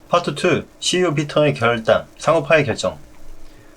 파트 2. CEO 피터의 결단, 상업화의 결정.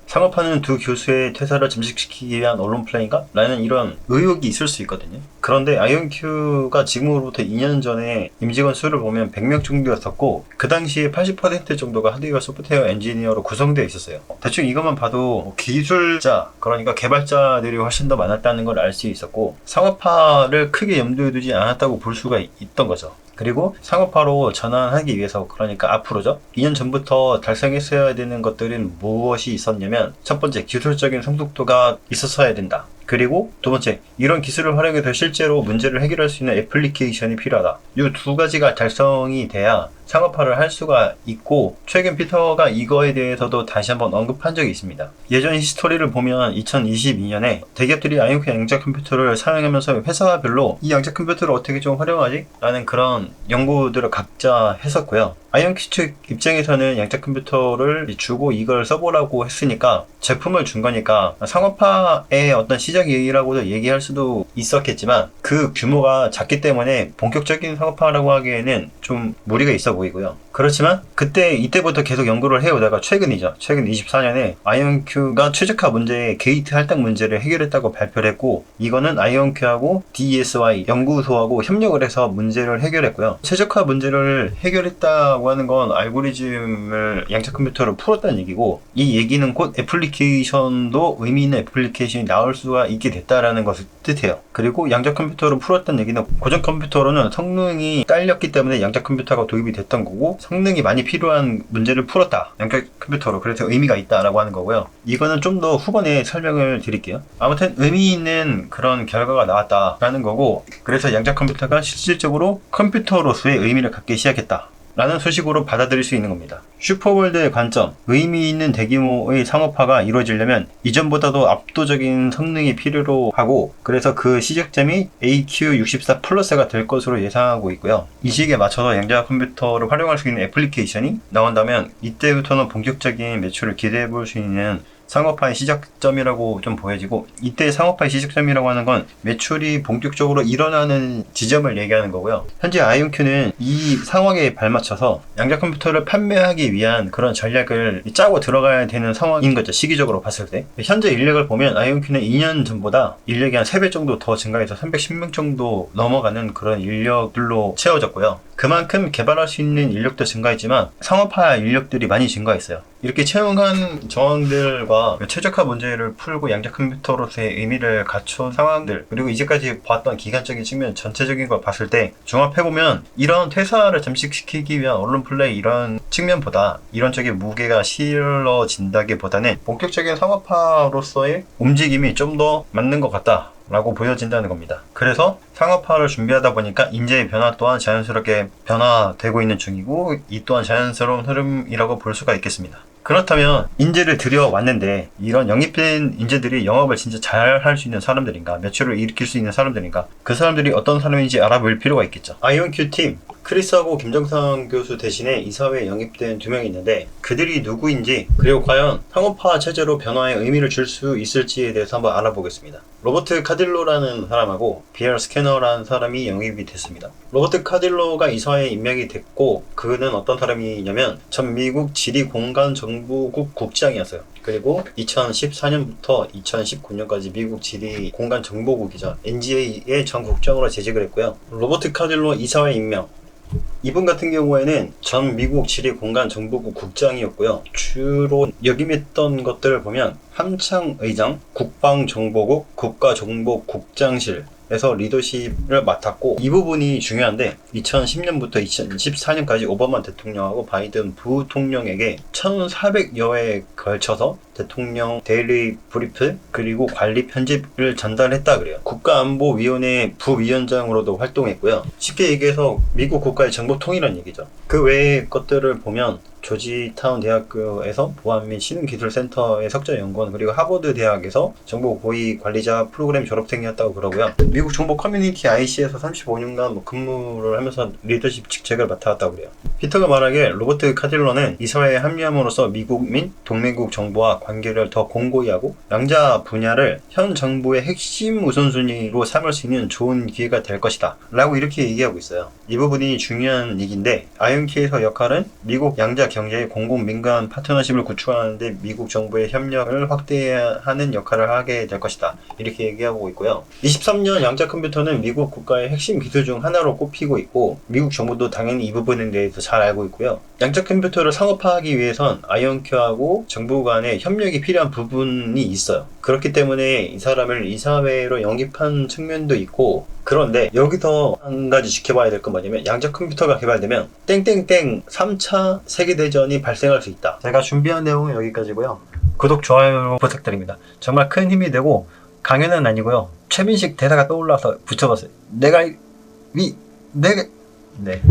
상업화는 두 교수의 퇴사를 잠식시키기 위한 언론 플레이인가? 라는 이런 의혹이 있을 수 있거든요. 그런데 아이온큐가 지금으로부터 2년 전에 임직원 수를 보면 100명 정도였었고, 그 당시에 80% 정도가 하드웨어 소프트웨어 엔지니어로 구성되어 있었어요. 대충 이것만 봐도 기술자, 그러니까 개발자들이 훨씬 더 많았다는 걸 알 수 있었고, 상업화를 크게 염두에 두지 않았다고 볼 수가 있던 거죠. 그리고 상업화로 전환하기 위해서, 그러니까 앞으로죠, 2년 전부터 달성했어야 되는 것들은 무엇이 있었냐면, 첫 번째, 기술적인 성숙도가 있었어야 된다. 그리고 두 번째, 이런 기술을 활용해서 실제로 문제를 해결할 수 있는 애플리케이션이 필요하다. 이 두 가지가 달성이 돼야 상업화를 할 수가 있고, 최근 피터가 이거에 대해서도 다시 한번 언급한 적이 있습니다. 예전 히스토리를 보면 2022년에 대기업들이 아이온큐 양자 컴퓨터를 사용하면서 회사별로 이 양자 컴퓨터를 어떻게 좀 활용하지? 라는 그런 연구들을 각자 했었고요. 아이온큐 측 입장에서는 양자 컴퓨터를 주고 이걸 써보라고 했으니까, 제품을 준 거니까 상업화의 어떤 시작이라고도 얘기할 수도 있었겠지만, 그 규모가 작기 때문에 본격적인 상업화라고 하기에는 좀 무리가 있어 보이고요. 그렇지만 이때부터 계속 연구를 해오다가 최근 24년에 아이온큐가 최적화 문제의 게이트 할당 문제를 해결했다고 발표를 했고, 이거는 아이온큐하고 DSY 연구소하고 협력을 해서 문제를 해결했고요. 최적화 문제를 해결했다고 하는 건 알고리즘을 양자 컴퓨터로 풀었다는 얘기고, 이 얘기는 곧 애플리케이션도 의미 있는 애플리케이션이 나올 수가 있게 됐다라는 것을 뜻해요. 그리고 양자 컴퓨터로 풀었다는 얘기는 고전 컴퓨터로는 성능이 딸렸기 때문에 양자 컴퓨터가 도입이 됐던 거고, 성능이 많이 필요한 문제를 풀었다, 양자 컴퓨터로. 그래서 의미가 있다라고 하는 거고요. 이거는 좀 더 후반에 설명을 드릴게요. 아무튼 의미 있는 그런 결과가 나왔다라는 거고, 그래서 양자 컴퓨터가 실질적으로 컴퓨터로서의 의미를 갖기 시작했다 라는 소식으로 받아들일 수 있는 겁니다. 슈퍼월드의 관점, 의미 있는 대규모의 상업화가 이루어지려면 이전보다도 압도적인 성능이 필요로 하고, 그래서 그 시작점이 AQ64 플러스가 될 것으로 예상하고 있고요. 이 시기에 맞춰서 양자 컴퓨터를 활용할 수 있는 애플리케이션이 나온다면, 이때부터는 본격적인 매출을 기대해 볼 수 있는 상업화의 시작점이라고 좀 보여지고, 이때 상업화의 시작점이라고 하는 건 매출이 본격적으로 일어나는 지점을 얘기하는 거고요. 현재 아이온큐는 이 상황에 발맞춰서 양자 컴퓨터를 판매하기 위한 그런 전략을 짜고 들어가야 되는 상황인 거죠, 시기적으로 봤을 때. 현재 인력을 보면 아이온큐는 2년 전보다 인력이 한 3배 정도 더 증가해서 310명 정도 넘어가는 그런 인력들로 채워졌고요. 그만큼 개발할 수 있는 인력도 증가했지만 상업화 인력들이 많이 증가했어요. 이렇게 채용한 정황들과 최적화 문제를 풀고 양자 컴퓨터로서의 의미를 갖춘 상황들, 그리고 이제까지 봤던 기간적인 측면 전체적인 걸 봤을 때 종합해보면, 이런 퇴사를 잠식시키기 위한 언론 플레이 이런 측면보다 이런 쪽에 무게가 실러진다기보다는 본격적인 상업화로서의 움직임이 좀 더 맞는 것 같다 라고 보여진다는 겁니다. 그래서 상업화를 준비하다 보니까 인재의 변화 또한 자연스럽게 변화되고 있는 중이고, 이 또한 자연스러운 흐름이라고 볼 수가 있겠습니다. 그렇다면 인재를 들여왔는데 이런 영입된 인재들이 영업을 진짜 잘 할 수 있는 사람들인가, 매출을 일으킬 수 있는 사람들인가, 그 사람들이 어떤 사람인지 알아볼 필요가 있겠죠. 아이온큐 팀, 크리스하고 김정상 교수 대신에 이사회에 영입된 2명이 있는데, 그들이 누구인지, 그리고 과연 상업화 체제로 변화에 의미를 줄 수 있을지에 대해서 한번 알아보겠습니다. 로버트 카딜로라는 사람하고 비엘 스캐너라는 사람이 영입이 됐습니다. 로버트 카딜로가 이사회에 임명이 됐고, 그는 어떤 사람이냐면 전 미국 지리공간정보국 국장이었어요. 그리고 2014년부터 2019년까지 미국 지리공간정보국이죠, NGA의 전 국장으로 재직을 했고요. 로버트 카딜로 이사회 임명, 이분 같은 경우에는 전 미국 지리공간정보국 국장이었고요. 주로 역임했던 것들을 보면 함창의장, 국방정보국, 국가정보국장실 에서 리더십을 맡았고, 이 부분이 중요한데 2010년부터 2014년까지 오바마 대통령하고 바이든 부통령에게 1,400여 회에 걸쳐서 대통령 데일리 브리프 그리고 관리 편집을 전달했다 그래요. 국가안보위원회 부위원장으로도 활동했고요. 쉽게 얘기해서 미국 국가의 정보 통일이라는 얘기죠. 그 외의 것들을 보면 조지타운 대학교에서 보안 및 신흥기술센터의 석좌연구원, 그리고 하버드 대학에서 정보 고위 관리자 프로그램 졸업생이었다고 그러고요. 미국 정보 커뮤니티 IC에서 35년간 근무를 하면서 리더십 직책을 맡아왔다고 그래요. 피터가 말하기에 로버트 카딜러는 이스라엘에 합류함으로써 미국 및 동맹국 정보와 관계를 더 공고히 하고 양자 분야를 현 정부의 핵심 우선순위로 삼을 수 있는 좋은 기회가 될 것이다 라고 이렇게 얘기하고 있어요. 이 부분이 중요한 얘기인데, 아이언키의 역할은 미국 양자 경제의 공공민간 파트너십을 구축하는 데 미국 정부의 협력을 확대하는 역할을 하게 될 것이다 이렇게 얘기하고 있고요. 23년 양자 컴퓨터는 미국 국가의 핵심 기술 중 하나로 꼽히고 있고, 미국 정부도 당연히 이 부분에 대해서 잘 알고 있고요. 양자 컴퓨터를 상업화하기 위해선 아이언큐하고 정부 간의 협력이 필요한 부분이 있어요. 그렇기 때문에 이 사람을 이사회로 영입한 측면도 있고, 그런데 여기서 한 가지 지켜봐야 될 건 뭐냐면, 양자 컴퓨터가 개발되면 땡땡땡 3차 세계대전이 발생할 수 있다. 제가 준비한 내용은 여기까지고요. 구독, 좋아요 부탁드립니다. 정말 큰 힘이 되고, 강연은 아니고요. 최민식 대사가 떠올라서 붙여봤어요. 내가 네.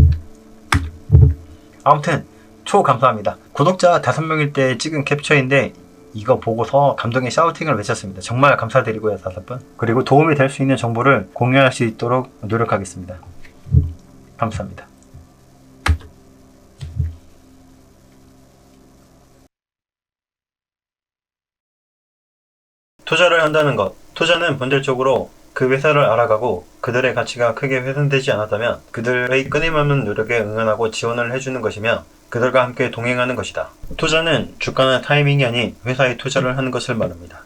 아무튼 감사합니다. 구독자 5명일 때 찍은 캡처인데 이거 보고서 감동의 샤우팅을 외쳤습니다. 정말 감사드리고요, 5분. 그리고 도움이 될 수 있는 정보를 공유할 수 있도록 노력하겠습니다. 감사합니다. 투자를 한다는 것. 투자는 본질적으로 그 회사를 알아가고 그들의 가치가 크게 훼손되지 않았다면 그들의 끊임없는 노력에 응원하고 지원을 해주는 것이며 그들과 함께 동행하는 것이다. 투자는 주가나 타이밍이 아닌 회사에 투자를 하는 것을 말합니다.